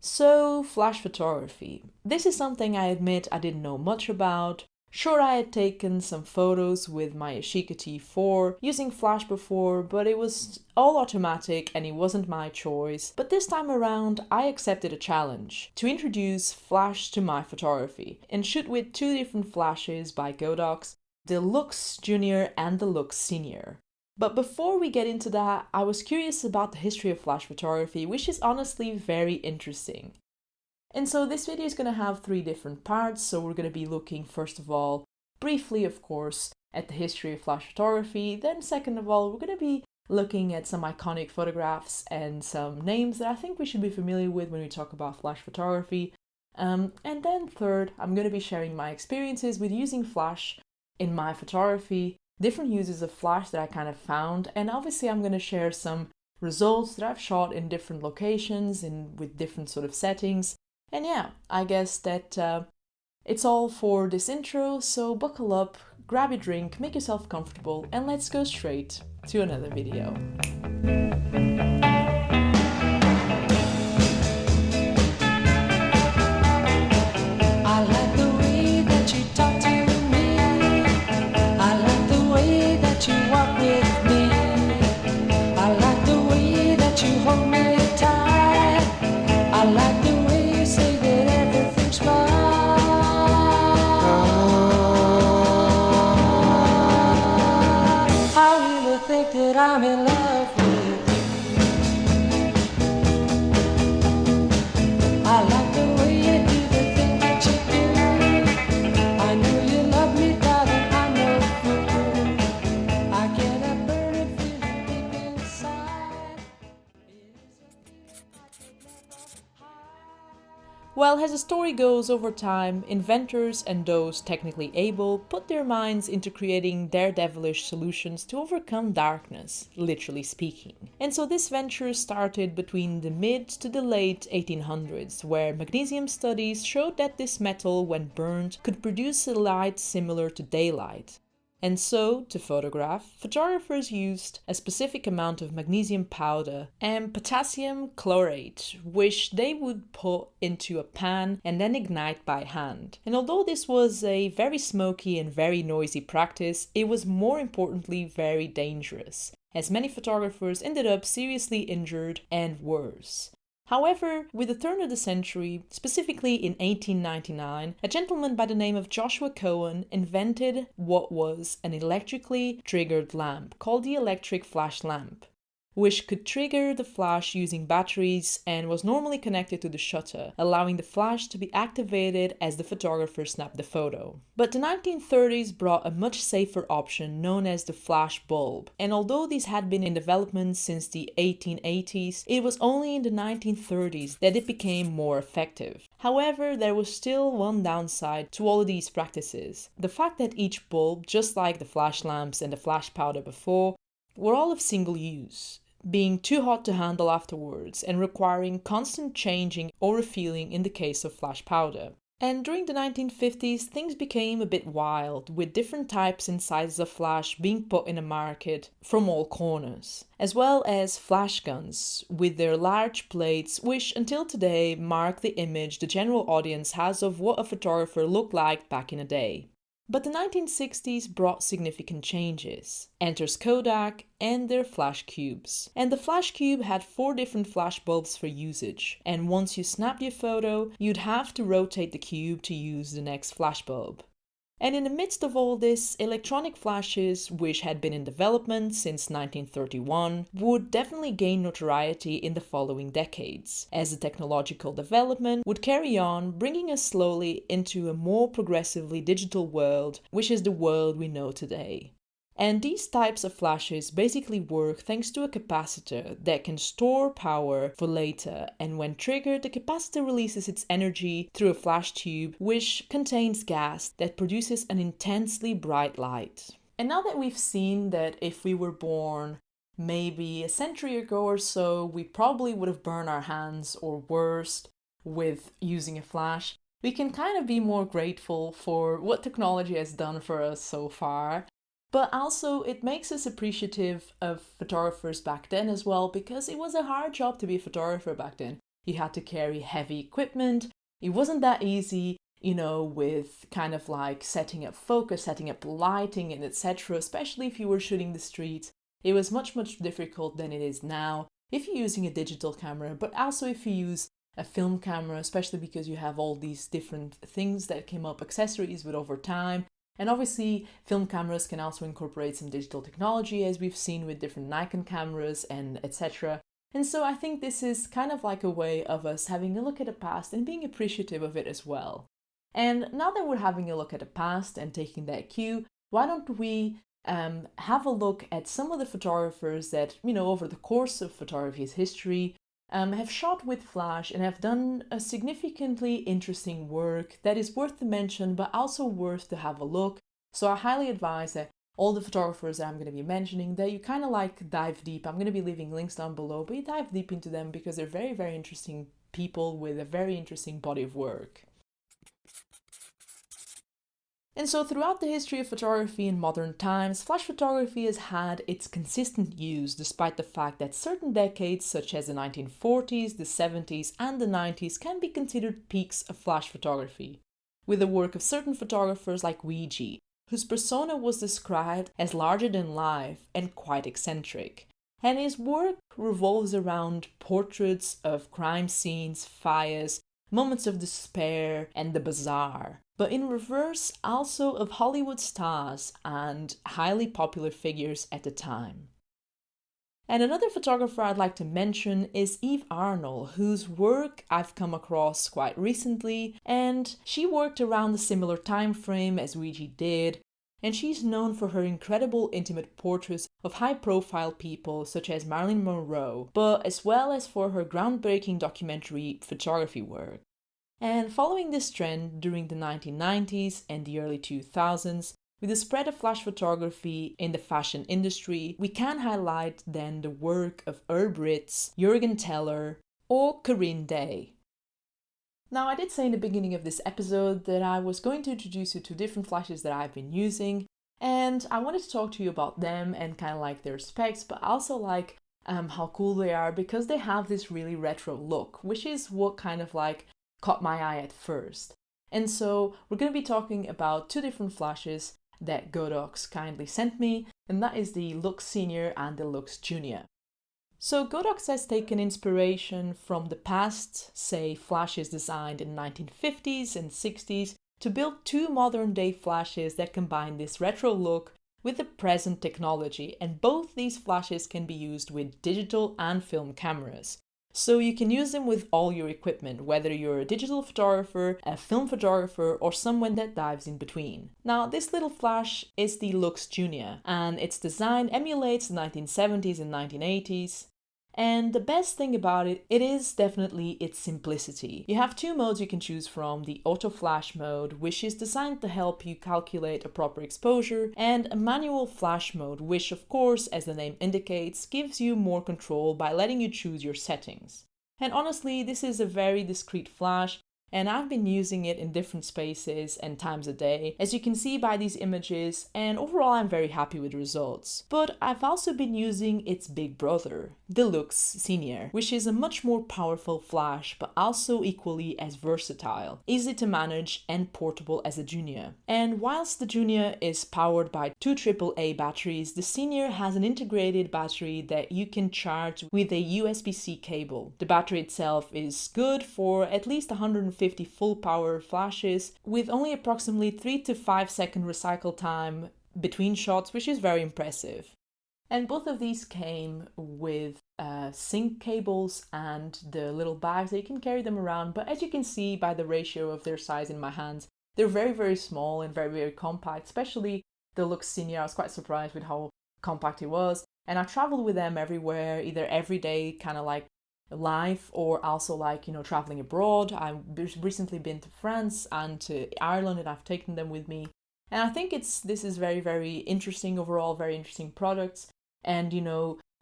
So, flash photography. This is something I admit I didn't know much about. Sure, I had taken some photos with my Yashica T4 using flash before, but it was all automatic and it wasn't my choice. But this time around, I accepted a challenge to introduce flash to my photography and shoot with two different flashes by Godox, the Lux Junior and the Lux Senior. But before we get into that, I was curious about the history of flash photography, which is honestly very interesting. And so this video is going to have three different parts. So we're going to be looking, first of all, briefly, of course, at the history of flash photography. Then second of all, we're going to be looking at some iconic photographs and some names that I think we should be familiar with when we talk about flash photography. And then third, I'm going to be sharing my experiences with using flash in my photography, different uses of flash that I kind of found, and obviously I'm going to share some results that I've shot in different locations and with different sort of settings. And yeah, I guess that it's all for this intro, so buckle up, grab a drink, make yourself comfortable, and let's go straight to another video. I like the way that you talk to me. I like the way that you walk with me. I like the way that you hold me tight. I like the way you say that everything's fine. I really think that I'm in love with you. I like the way you do the thing that you do. I know you love me, darling, I'm no fool. I get a burning feeling deep inside. It is a feeling I could never hide. Well, as the story goes, over time, inventors and those technically able put their minds into creating daredevilish solutions to overcome darkness, literally speaking. And so this venture started between the mid to the late 1800s, where magnesium studies showed that this metal, when burned, could produce a light similar to daylight. And so, to photograph, photographers used a specific amount of magnesium powder and potassium chlorate, which they would put into a pan and then ignite by hand. And although this was a very smoky and very noisy practice, it was more importantly very dangerous, as many photographers ended up seriously injured and worse. However, with the turn of the century, specifically in 1899, a gentleman by the name of Joshua Cohen invented what was an electrically triggered lamp called the electric flash lamp, which could trigger the flash using batteries and was normally connected to the shutter, allowing the flash to be activated as the photographer snapped the photo. But the 1930s brought a much safer option known as the flash bulb, and although these had been in development since the 1880s, it was only in the 1930s that it became more effective. However, there was still one downside to all of these practices: the fact that each bulb, just like the flash lamps and the flash powder before, were all of single use, being too hot to handle afterwards and requiring constant changing or refilling in the case of flash powder. And during the 1950s, things became a bit wild, with different types and sizes of flash being put in the market from all corners, as well as flash guns with their large plates, which until today mark the image the general audience has of what a photographer looked like back in the day. But the 1960s brought significant changes. Enters Kodak and their flash cubes. And the flash cube had 4 different flash bulbs for usage, and once you snapped your photo, you'd have to rotate the cube to use the next flash bulb. And in the midst of all this, electronic flashes, which had been in development since 1931, would definitely gain notoriety in the following decades, as the technological development would carry on, bringing us slowly into a more progressively digital world, which is the world we know today. And these types of flashes basically work thanks to a capacitor that can store power for later, and when triggered, the capacitor releases its energy through a flash tube which contains gas that produces an intensely bright light. And now that we've seen that if we were born maybe a century ago or so, we probably would have burned our hands or worse with using a flash, we can kind of be more grateful for what technology has done for us so far. But also it makes us appreciative of photographers back then as well, because it was a hard job to be a photographer back then. You had to carry heavy equipment. It wasn't that easy, with kind of like setting up focus, setting up lighting and etc. Especially if you were shooting the streets. It was much, much difficult than it is now if you're using a digital camera, but also if you use a film camera, especially because you have all these different things that came up, accessories with over time. And obviously, film cameras can also incorporate some digital technology, as we've seen with different Nikon cameras and etc. And so I think this is kind of like a way of us having a look at the past and being appreciative of it as well. And now that we're having a look at the past and taking that cue, why don't we have a look at some of the photographers that, over the course of photography's history, have shot with flash and have done a significantly interesting work that is worth to mention, but also worth to have a look. So I highly advise that all the photographers that I'm going to be mentioning, that you kind of like dive deep. I'm going to be leaving links down below, but you dive deep into them because they're very, very interesting people with a very interesting body of work. And so throughout the history of photography in modern times, flash photography has had its consistent use despite the fact that certain decades such as the 1940s, the 70s and the 90s can be considered peaks of flash photography, with the work of certain photographers like Weegee, whose persona was described as larger than life and quite eccentric. And his work revolves around portraits of crime scenes, fires, moments of despair and the bizarre, but in reverse also of Hollywood stars and highly popular figures at the time. And another photographer I'd like to mention is Arnold, whose work I've come across quite recently, and she worked around a similar time frame as Weegee did, and she's known for her incredible intimate portraits of high-profile people such as Marilyn Monroe, but as well as for her groundbreaking documentary photography work. And following this trend during the 1990s and the early 2000s, with the spread of flash photography in the fashion industry, we can highlight then the work of Ritts, Jürgen Teller, or Corinne Day. Now, I did say in the beginning of this episode that I was going to introduce you to different flashes that I've been using, and I wanted to talk to you about them and kind of like their specs, but also like how cool they are because they have this really retro look, which is what kind of like caught my eye at first. And so we're going to be talking about two different flashes that Godox kindly sent me, and that is the Lux Senior and the Lux Junior. So Godox has taken inspiration from the past, say flashes designed in the 1950s and 60s, to build two modern-day flashes that combine this retro look with the present technology, and both these flashes can be used with digital and film cameras. So you can use them with all your equipment, whether you're a digital photographer, a film photographer, or someone that dives in between. Now, this little flash is the Lux Junior, and its design emulates the 1970s and 1980s. And the best thing about it is definitely its simplicity. You have two modes you can choose from, the auto flash mode, which is designed to help you calculate a proper exposure, and a manual flash mode, which of course, as the name indicates, gives you more control by letting you choose your settings. And honestly, this is a very discreet flash, and I've been using it in different spaces and times a day, as you can see by these images, and overall I'm very happy with the results. But I've also been using its big brother, the Lux Senior, which is a much more powerful flash, but also equally as versatile, easy to manage and portable as a Junior. And whilst the Junior is powered by two AAA batteries, the Senior has an integrated battery that you can charge with a USB-C cable. The battery itself is good for at least 150 full power flashes with only approximately 3 to 5 second recycle time between shots, which is very impressive. And both of these came with sync cables and the little bags that you can carry them around, but as you can see by the ratio of their size in my hands, they're very, very small and very, very compact, especially the Lux Senior. I was quite surprised with how compact it was, and I traveled with them everywhere, either every day, kind of like life, or also like, traveling abroad. I've recently been to France and to Ireland, and I've taken them with me. And I think this is very, very interesting overall, very interesting products, and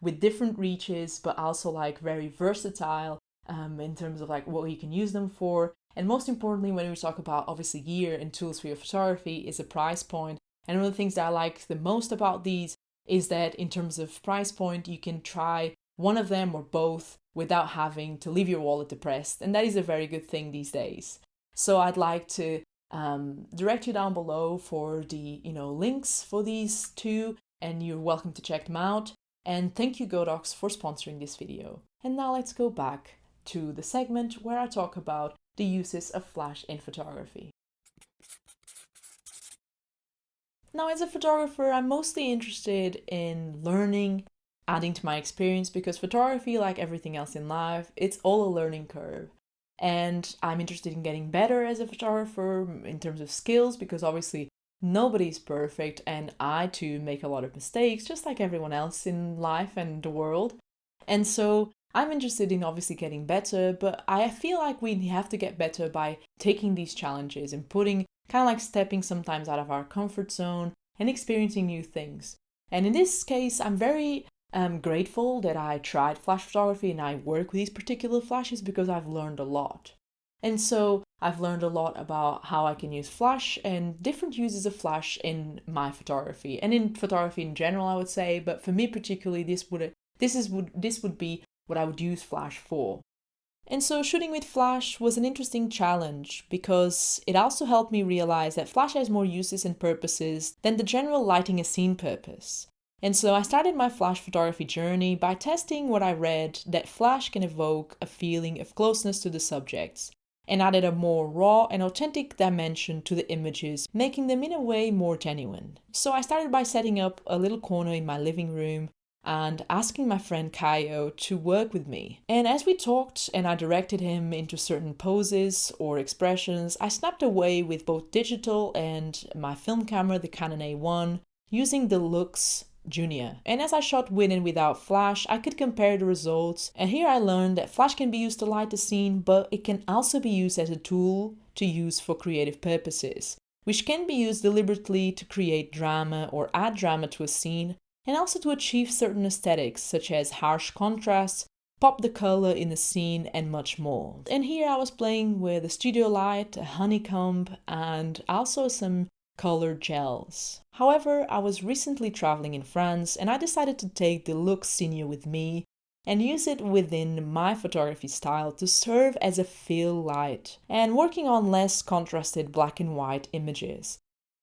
with different reaches, but also like very versatile in terms of like what you can use them for. And most importantly, when we talk about obviously gear and tools for your photography, is a price point. And one of the things that I like the most about these is that in terms of price point, you can try one of them or both without having to leave your wallet depressed. And that is a very good thing these days. So I'd like to direct you down below for the links for these two, and you're welcome to check them out. And thank you, Godox, for sponsoring this video. And now let's go back to the segment where I talk about the uses of flash in photography. Now, as a photographer, I'm mostly interested in learning, adding to my experience, because photography, like everything else in life, it's all a learning curve. And I'm interested in getting better as a photographer in terms of skills, because obviously nobody's perfect, and I too make a lot of mistakes, just like everyone else in life and the world. And so I'm interested in obviously getting better, but I feel like we have to get better by taking these challenges and kind of like stepping sometimes out of our comfort zone and experiencing new things. And in this case, I'm very grateful that I tried flash photography and I work with these particular flashes, because I've learned a lot. And so I've learned a lot about how I can use flash and different uses of flash in my photography and in photography in general, I would say. But for me particularly, this would be what I would use flash for. And so shooting with flash was an interesting challenge, because it also helped me realize that flash has more uses and purposes than the general lighting a scene purpose. And so I started my flash photography journey by testing what I read, that flash can evoke a feeling of closeness to the subjects, and added a more raw and authentic dimension to the images, making them in a way more genuine. So I started by setting up a little corner in my living room and asking my friend Kaio to work with me. And as we talked and I directed him into certain poses or expressions, I snapped away with both digital and my film camera, the Canon A1, using the Lux Junior. And as I shot with and without flash, I could compare the results. And here I learned that flash can be used to light the scene, but it can also be used as a tool to use for creative purposes, which can be used deliberately to create drama or add drama to a scene, and also to achieve certain aesthetics such as harsh contrasts, pop the color in the scene, and much more. And here I was playing with a studio light, a honeycomb, and also some colored gels. However, I was recently traveling in France and I decided to take the Lux Senior with me and use it within my photography style to serve as a fill light and working on less contrasted black and white images.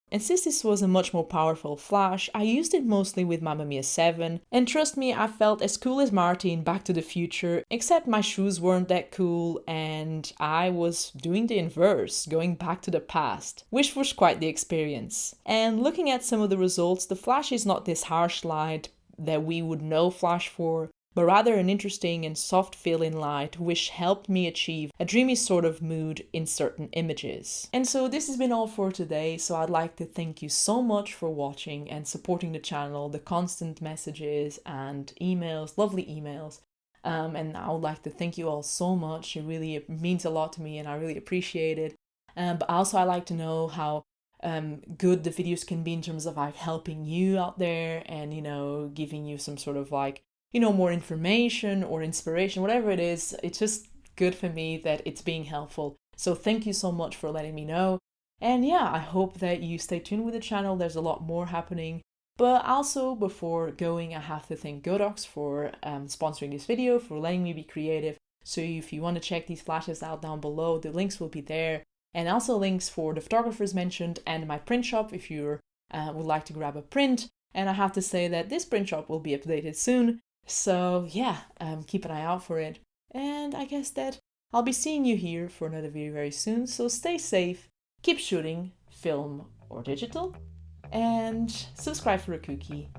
And since this was a much more powerful flash, I used it mostly with my Mamiya 7, and trust me, I felt as cool as Marty in Back to the Future, except my shoes weren't that cool and I was doing the inverse, going back to the past, which was quite the experience. And looking at some of the results, the flash is not this harsh light that we would know flash for, but rather an interesting and soft fill-in light which helped me achieve a dreamy sort of mood in certain images. And so this has been all for today, so I'd like to thank you so much for watching and supporting the channel, the constant messages and emails, lovely emails. And I would like to thank you all so much. It really means a lot to me and I really appreciate it. But also I like to know how good the videos can be in terms of like helping you out there and, giving you some sort of like, more information or inspiration, whatever it is. It's just good for me that it's being helpful. So thank you so much for letting me know. And yeah, I hope that you stay tuned with the channel. There's a lot more happening. But also before going, I have to thank Godox for sponsoring this video, for letting me be creative. So if you want to check these flashes out down below, the links will be there. And also links for the photographers mentioned and my print shop if you would like to grab a print. And I have to say that this print shop will be updated soon. So yeah, keep an eye out for it. And I guess that I'll be seeing you here for another video very soon. So stay safe, keep shooting, film or digital, and subscribe for a cookie.